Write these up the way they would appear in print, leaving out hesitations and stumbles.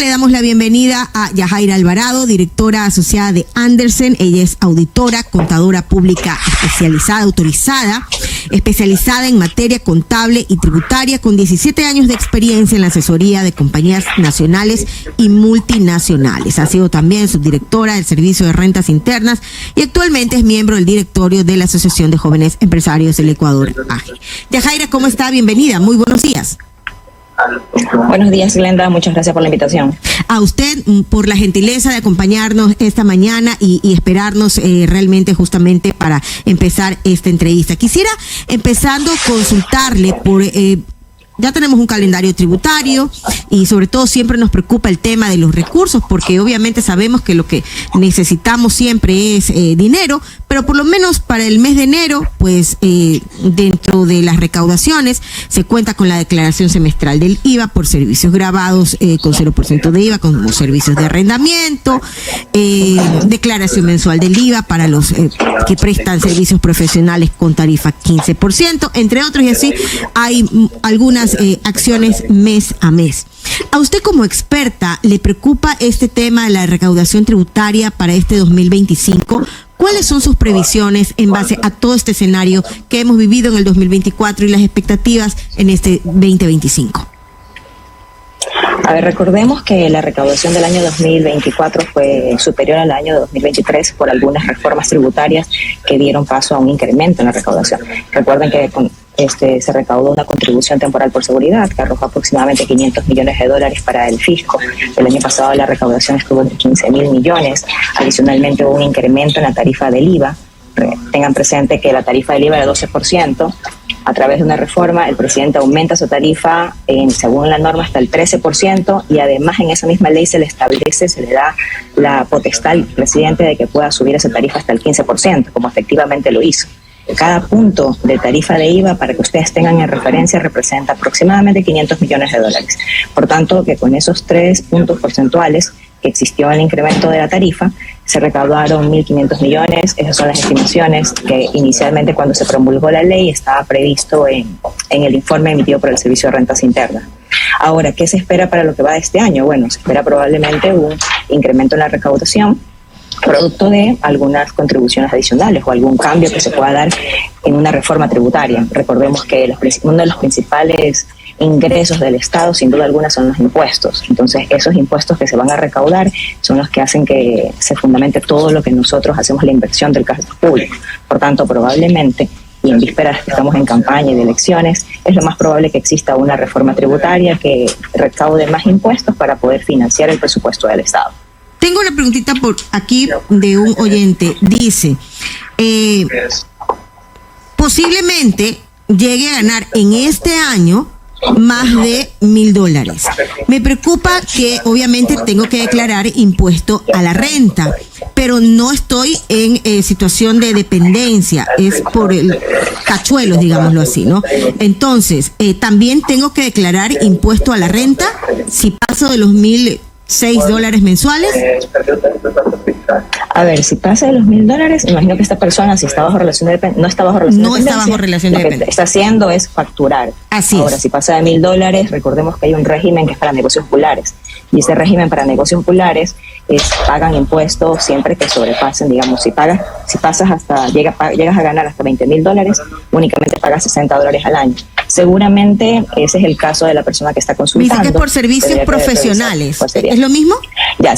Le damos la bienvenida a Yajaira Alvarado, directora asociada de Andersen. Ella es auditora, contadora pública especializada en materia contable y tributaria, con 17 años de experiencia en la asesoría de compañías nacionales y multinacionales. Ha sido también subdirectora del Servicio de Rentas Internas y actualmente es miembro del directorio de la Asociación de Jóvenes Empresarios del Ecuador, AGE. Yajaira, ¿cómo está? Bienvenida. Muy buenos días. Buenos días, Glenda. Muchas gracias por la invitación. A usted por la gentileza de acompañarnos esta mañana y esperarnos realmente justamente para empezar esta entrevista. Quisiera empezando consultarle por... Ya tenemos un calendario tributario y sobre todo siempre nos preocupa el tema de los recursos, porque obviamente sabemos que lo que necesitamos siempre es dinero, pero por lo menos para el mes de enero, pues dentro de las recaudaciones se cuenta con la declaración semestral del IVA por servicios grabados con 0% de IVA, como servicios de arrendamiento, declaración mensual del IVA para los que prestan servicios profesionales con tarifa 15%, entre otros, y así hay algunas acciones mes a mes. ¿A usted como experta le preocupa este tema de la recaudación tributaria para este 2025? ¿Cuáles son sus previsiones en base a todo este escenario que hemos vivido en el 2024 y las expectativas en este 2025? A ver, recordemos que la recaudación del año 2024 fue superior al año 2023 por algunas reformas tributarias que dieron paso a un incremento en la recaudación. Recuerden que se recaudó una contribución temporal por seguridad que arrojó aproximadamente $500 millones para el fisco. El año pasado la recaudación estuvo en 15.000 millones. Adicionalmente hubo un incremento en la tarifa del IVA. Tengan presente que la tarifa del IVA era 12%. A través de una reforma, el presidente aumenta su tarifa, según la norma, hasta el 13%, y además en esa misma ley se le da la potestad al presidente de que pueda subir esa tarifa hasta el 15%, como efectivamente lo hizo. Cada punto de tarifa de IVA, para que ustedes tengan en referencia, representa aproximadamente $500 millones. Por tanto, que con esos 3 puntos porcentuales que existió el incremento de la tarifa, se recaudaron 1.500 millones. Esas son las estimaciones que inicialmente, cuando se promulgó la ley, estaba previsto en el informe emitido por el Servicio de Rentas Internas. Ahora, ¿qué se espera para lo que va de este año? Bueno, se espera probablemente un incremento en la recaudación, producto de algunas contribuciones adicionales o algún cambio que se pueda dar en una reforma tributaria. Recordemos que uno de los principales ingresos del Estado, sin duda alguna, son los impuestos. Entonces, esos impuestos que se van a recaudar son los que hacen que se fundamente todo lo que nosotros hacemos, la inversión del gasto público. Por tanto, probablemente, y en vísperas que estamos en campaña y de elecciones, es lo más probable que exista una reforma tributaria que recaude más impuestos para poder financiar el presupuesto del Estado. Tengo una preguntita por aquí de un oyente. Dice, posiblemente llegue a ganar en este año más de $1.000. Me preocupa que obviamente tengo que declarar impuesto a la renta, pero no estoy en situación de dependencia, es por el cachuelos, digámoslo así, ¿no? Entonces, también tengo que declarar impuesto a la renta si paso de los $1.006 mensuales. A ver, si pasa de los $1.000, imagino que esta persona, si está bajo relación de dependencia, no está bajo relación de dependencia, lo que está haciendo es facturar. Así Ahora, si pasa de $1.000, recordemos que hay un régimen que es para negocios populares, y ese régimen para negocios populares pagan impuestos siempre que sobrepasen, digamos, si pasas llegas a ganar hasta $20.000, únicamente pagas $60 al año. Seguramente ese es el caso de la persona que está consultando. Dice que es por servicios profesionales. ¿Es lo mismo? Ya,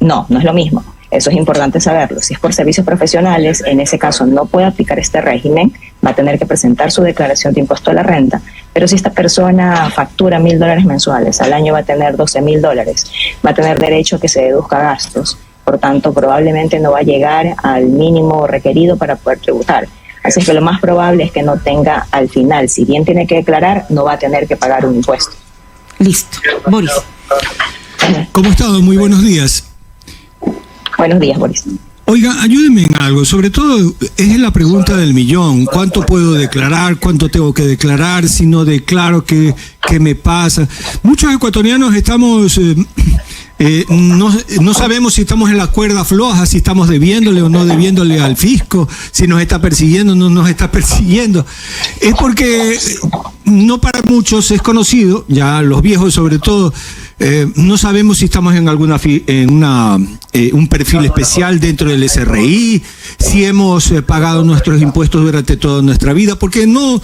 no es lo mismo. Eso es importante saberlo. Si es por servicios profesionales, en ese caso no puede aplicar este régimen, va a tener que presentar su declaración de impuesto a la renta. Pero si esta persona factura $1.000 mensuales, al año va a tener $12.000, va a tener derecho a que se deduzca gastos. Por tanto, probablemente no va a llegar al mínimo requerido para poder tributar. Así que lo más probable es que no tenga al final, si bien tiene que declarar, no va a tener que pagar un impuesto. Listo. Boris. ¿Cómo ha estado? Muy buenos días. Buenos días, Boris. Oiga, ayúdenme en algo, sobre todo es la pregunta del millón. ¿Cuánto puedo declarar? ¿Cuánto tengo que declarar? Si no declaro, ¿qué me pasa? Muchos ecuatorianos estamos... no sabemos si estamos en la cuerda floja, si estamos debiéndole o no debiéndole al fisco, si nos está persiguiendo o no nos está persiguiendo. Es porque no para muchos es conocido, ya los viejos sobre todo, no sabemos si estamos en un perfil especial dentro del SRI, si hemos pagado nuestros impuestos durante toda nuestra vida, porque no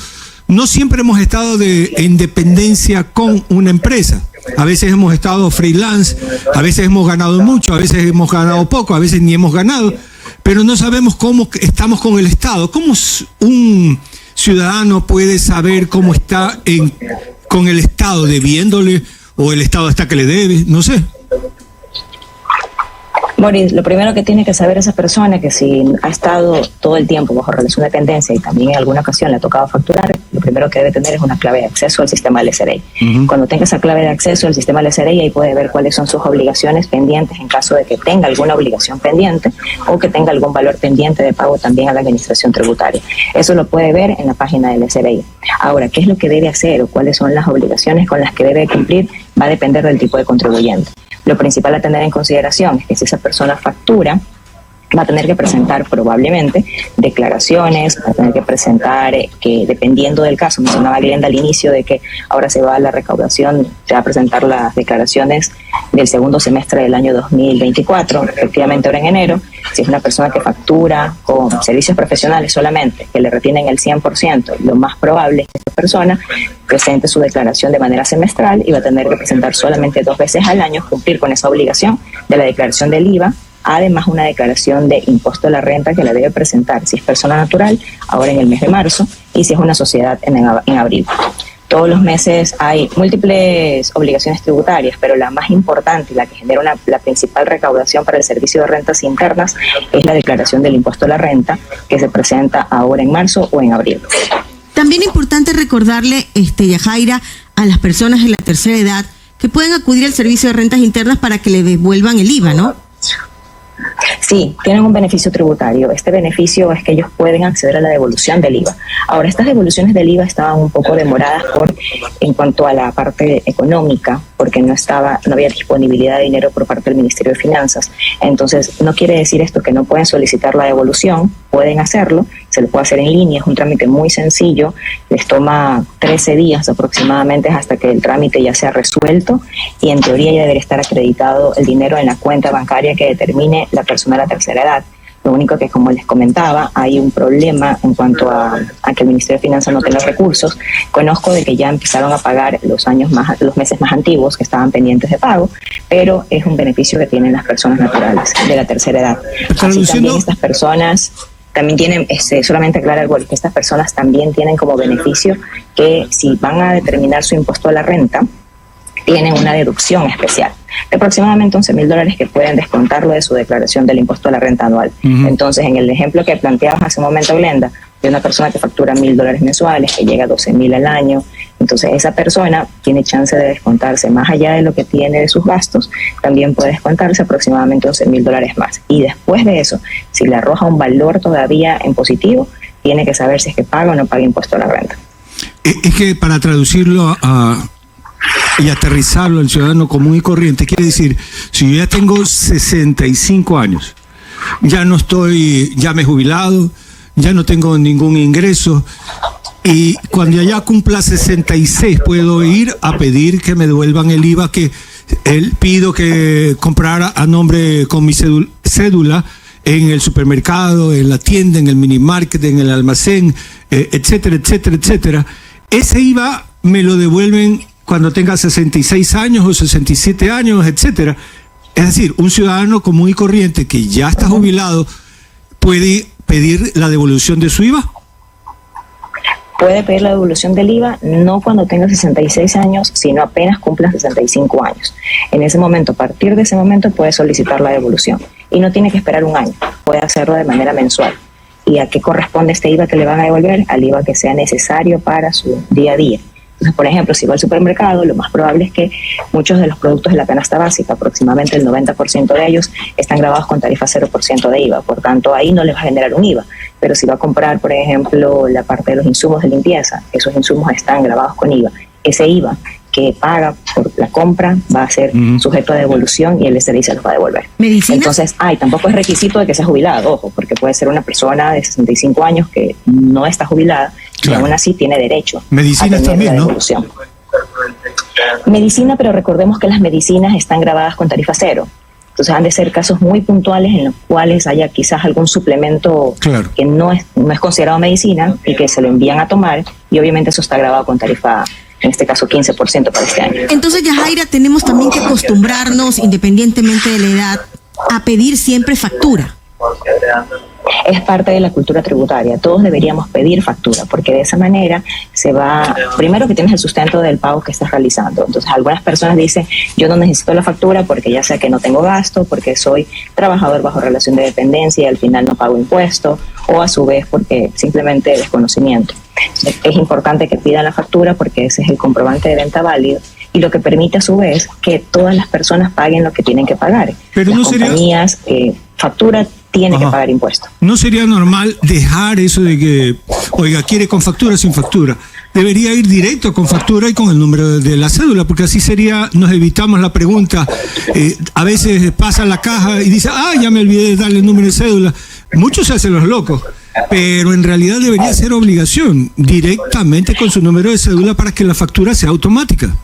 siempre hemos estado en dependencia con una empresa. A veces hemos estado freelance, a veces hemos ganado mucho, a veces hemos ganado poco, a veces ni hemos ganado, pero no sabemos cómo estamos con el Estado. ¿Cómo un ciudadano puede saber cómo está con el Estado, debiéndole, o el Estado hasta que le debe? No sé. Boris, lo primero que tiene que saber esa persona, que si ha estado todo el tiempo bajo relación de dependencia y también en alguna ocasión le ha tocado facturar, lo primero que debe tener es una clave de acceso al sistema del SRI. Cuando tenga esa clave de acceso al sistema del SRI, ahí puede ver cuáles son sus obligaciones pendientes en caso de que tenga alguna obligación pendiente o que tenga algún valor pendiente de pago también a la administración tributaria. Eso lo puede ver en la página del SRI. Ahora, ¿qué es lo que debe hacer o cuáles son las obligaciones con las que debe cumplir? Va a depender del tipo de contribuyente. Lo principal a tener en consideración es que si esa persona factura, va a tener que presentar probablemente declaraciones, va a tener que presentar que dependiendo del caso, mencionaba Glenda al inicio de que ahora se va a la recaudación, se va a presentar las declaraciones del segundo semestre del año 2024, efectivamente ahora en enero. Si es una persona que factura con servicios profesionales solamente, que le retienen el 100%, lo más probable es que esta persona presente su declaración de manera semestral y va a tener que presentar solamente 2 veces al año, cumplir con esa obligación de la declaración del IVA. Además, una declaración de impuesto a la renta que la debe presentar si es persona natural, ahora en el mes de marzo, y si es una sociedad en abril. Todos los meses hay múltiples obligaciones tributarias, pero la más importante y la que genera la principal recaudación para el servicio de rentas internas es la declaración del impuesto a la renta, que se presenta ahora en marzo o en abril. También es importante recordarle, Yajaira, a las personas de la tercera edad que pueden acudir al servicio de rentas internas para que le devuelvan el IVA, ¿no? Sí, tienen un beneficio tributario. Este beneficio es que ellos pueden acceder a la devolución del IVA. Ahora, estas devoluciones del IVA estaban un poco demoradas en cuanto a la parte económica, porque no había disponibilidad de dinero por parte del Ministerio de Finanzas. Entonces, no quiere decir esto que no pueden solicitar la devolución, pueden hacerlo, se lo puede hacer en línea, es un trámite muy sencillo, les toma 13 días aproximadamente hasta que el trámite ya sea resuelto y en teoría ya debería estar acreditado el dinero en la cuenta bancaria que determine la persona de la tercera edad. Lo único que, como les comentaba, hay un problema en cuanto a que el Ministerio de Finanzas no tenga recursos. Conozco de que ya empezaron a pagar los meses más antiguos que estaban pendientes de pago, pero es un beneficio que tienen las personas naturales de la tercera edad. Así también estas personas también tienen, solamente aclarar algo, que estas personas también tienen como beneficio que si van a determinar su impuesto a la renta, tienen una deducción especial de aproximadamente $11,000 que pueden descontarlo de su declaración del impuesto a la renta anual. Entonces, en el ejemplo que planteabas hace un momento, Glenda, de una persona que factura $1,000 mensuales, que llega a $12,000 al año, entonces esa persona tiene chance de descontarse más allá de lo que tiene de sus gastos, también puede descontarse aproximadamente $11,000 más. Y después de eso, si le arroja un valor todavía en positivo, tiene que saber si es que paga o no paga impuesto a la renta. Es que para traducirlo y aterrizarlo al ciudadano común y corriente, quiere decir, si yo ya tengo 65 años, ya me he jubilado, ya no tengo ningún ingreso, y cuando ya cumpla 66 puedo ir a pedir que me devuelvan el IVA que pido que comprara a nombre con mi cédula en el supermercado, en la tienda, en el minimarket, en el almacén, etcétera, etcétera, etcétera. Ese IVA me lo devuelven cuando tenga 66 años o 67 años, etcétera. Es decir, un ciudadano común y corriente que ya está jubilado puede pedir la devolución de su IVA. Puede pedir la devolución del IVA no cuando tenga 66 años, sino apenas cumpla 65 años. En ese momento, a partir de ese momento, puede solicitar la devolución. Y no tiene que esperar un año, puede hacerlo de manera mensual. ¿Y a qué corresponde este IVA que le van a devolver? Al IVA que sea necesario para su día a día. Entonces, por ejemplo, si va al supermercado, lo más probable es que muchos de los productos de la canasta básica, aproximadamente el 90% de ellos, están grabados con tarifa 0% de IVA. Por tanto, ahí no les va a generar un IVA. Pero si va a comprar, por ejemplo, la parte de los insumos de limpieza, esos insumos están grabados con IVA. Ese IVA que paga por la compra va a ser sujeto a devolución y el SRI se los va a devolver. ¿Medicina? Entonces, tampoco es requisito de que sea jubilado, ojo, porque puede ser una persona de 65 años que no está jubilada, claro, y aún así tiene derecho medicinas a tener también, la devolución. ¿no? Medicina, pero recordemos que las medicinas están grabadas con tarifa cero. Entonces han de ser casos muy puntuales en los cuales haya quizás algún suplemento Claro. que no es considerado medicina y que se lo envían a tomar, y obviamente eso está grabado con tarifa, en este caso 15% para este año. Entonces, Yajaira, tenemos también que acostumbrarnos, independientemente de la edad, a pedir siempre factura. Es parte de la cultura tributaria. Todos deberíamos pedir factura, porque de esa manera se va, primero que tienes el sustento del pago que estás realizando. Entonces algunas personas dicen, yo no necesito la factura porque ya sé que no tengo gasto, porque soy trabajador bajo relación de dependencia y al final no pago impuestos, o a su vez porque simplemente desconocimiento. Es importante que pidan la factura porque ese es el comprobante de venta válido y lo que permite a su vez que todas las personas paguen lo que tienen que pagar. Pero las no sería... compañías factura tiene Ajá. que pagar impuestos. ¿No sería normal dejar eso de que, oiga, quiere con factura, sin factura? Debería ir directo con factura y con el número de la cédula, porque así sería, nos evitamos la pregunta. A veces pasa la caja y dice, ya me olvidé de darle el número de cédula. Muchos se hacen los locos, pero en realidad debería ser obligación, directamente con su número de cédula para que la factura sea automática.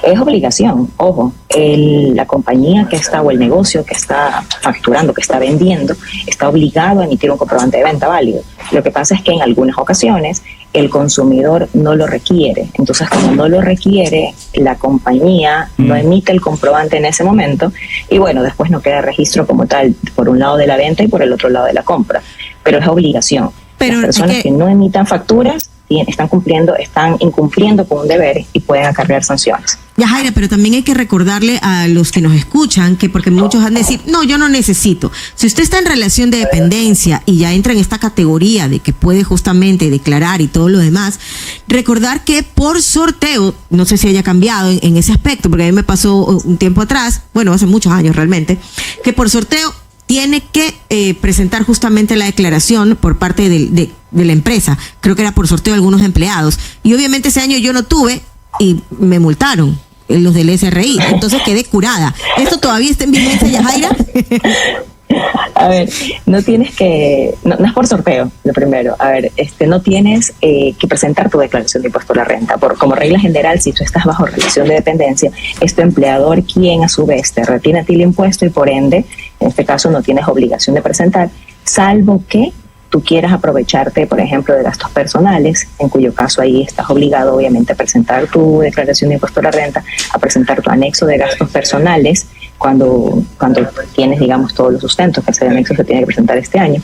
Es obligación, ojo, la compañía que está o el negocio que está facturando, que está vendiendo, está obligado a emitir un comprobante de venta válido. Lo que pasa es que en algunas ocasiones el consumidor no lo requiere. Entonces, como no lo requiere, la compañía no emite el comprobante en ese momento y bueno, después no queda registro como tal por un lado de la venta y por el otro lado de la compra. Pero es obligación. Pero las personas que no emitan facturas están incumpliendo con un deber y pueden acarrear sanciones. Yajaira, pero también hay que recordarle a los que nos escuchan que porque muchos van a decir, no, yo no necesito. Si usted está en relación de dependencia y ya entra en esta categoría de que puede justamente declarar y todo lo demás, recordar que por sorteo, no sé si haya cambiado en ese aspecto, porque a mí me pasó un tiempo atrás, bueno, hace muchos años realmente, que por sorteo tiene que presentar justamente la declaración por parte de la empresa. Creo que era por sorteo de algunos empleados. Y obviamente ese año yo no tuve y me multaron los del SRI. Entonces quedé curada. ¿Esto todavía está en vigencia, Yajaira? A ver, no es por sorteo, lo primero. A ver, no tienes que presentar tu declaración de impuesto a la renta. Como regla general, si tú estás bajo relación de dependencia, es tu empleador quien a su vez te retiene a ti el impuesto y por ende, en este caso no tienes obligación de presentar, salvo que tú quieras aprovecharte, por ejemplo, de gastos personales, en cuyo caso ahí estás obligado obviamente a presentar tu declaración de impuesto a la renta, a presentar tu anexo de gastos personales cuando tienes, digamos, todos los sustentos, que ese anexo se tiene que presentar este año.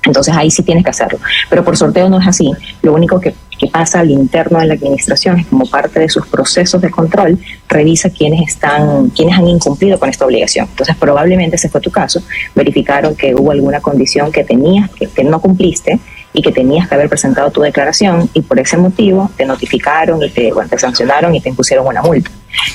Entonces ahí sí tienes que hacerlo. Pero por sorteo no es así. Lo único que pasa al interno de la administración es como parte de sus procesos de control, revisa quiénes han incumplido con esta obligación. Entonces probablemente ese fue tu caso. Verificaron que hubo alguna condición que no cumpliste y que tenías que haber presentado tu declaración y por ese motivo te notificaron y te sancionaron y te impusieron una multa.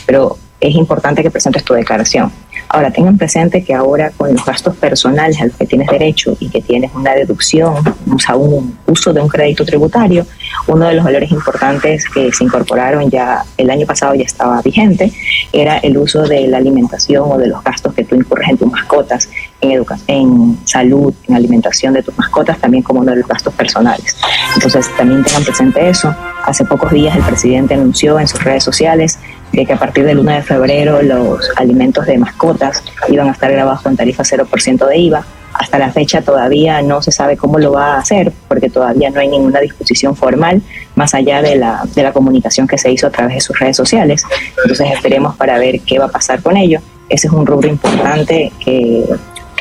Pero es importante que presentes tu declaración. Ahora, tengan presente que ahora con los gastos personales a los que tienes derecho y que tienes una deducción, o sea, un uso de un crédito tributario, uno de los valores importantes que se incorporaron ya el año pasado ya estaba vigente, era el uso de la alimentación o de los gastos que tú incurres en tus mascotas, en salud, en alimentación de tus mascotas, también como uno de los gastos personales. Entonces, también tengan presente eso. Hace pocos días el presidente anunció en sus redes sociales de que a partir del 1 de febrero los alimentos de mascotas iban a estar grabados con tarifa 0% de IVA. Hasta la fecha todavía no se sabe cómo lo va a hacer porque todavía no hay ninguna disposición formal más allá de la comunicación que se hizo a través de sus redes sociales. Entonces esperemos para ver qué va a pasar con ello. Ese es un rubro importante que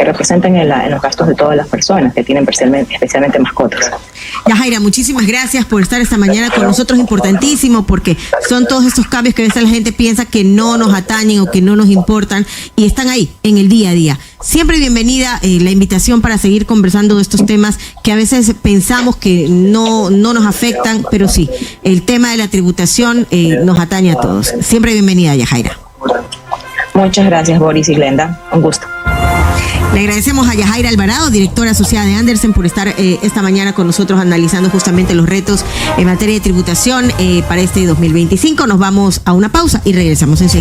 representan en los gastos de todas las personas que tienen especialmente mascotas. Yajaira, muchísimas gracias por estar esta mañana con nosotros, importantísimo, porque son todos estos cambios que a veces la gente piensa que no nos atañen o que no nos importan y están ahí en el día a día. Siempre bienvenida la invitación para seguir conversando de estos temas que a veces pensamos que no nos afectan, pero sí, el tema de la tributación nos atañe a todos. Siempre bienvenida, Yajaira. Muchas gracias, Boris y Glenda. Un gusto. Le agradecemos a Yajaira Alvarado, directora asociada de Andersen, por estar esta mañana con nosotros analizando justamente los retos en materia de tributación para este 2025. Nos vamos a una pausa y regresamos enseguida.